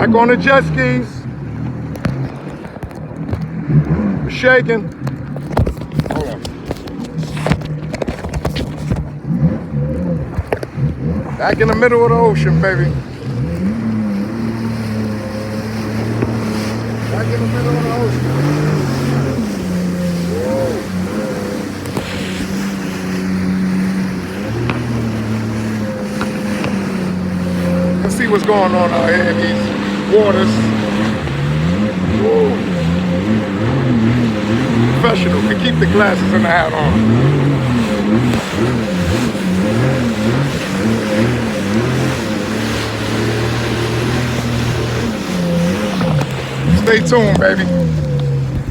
Back on the jet skis. We're shaking. Hold on. Back in the middle of the ocean, baby. Back in the middle of the ocean. Whoa. Let's see what's going on out here in these waters. Whoa. Professional can keep the glasses and the hat on. Stay tuned, baby.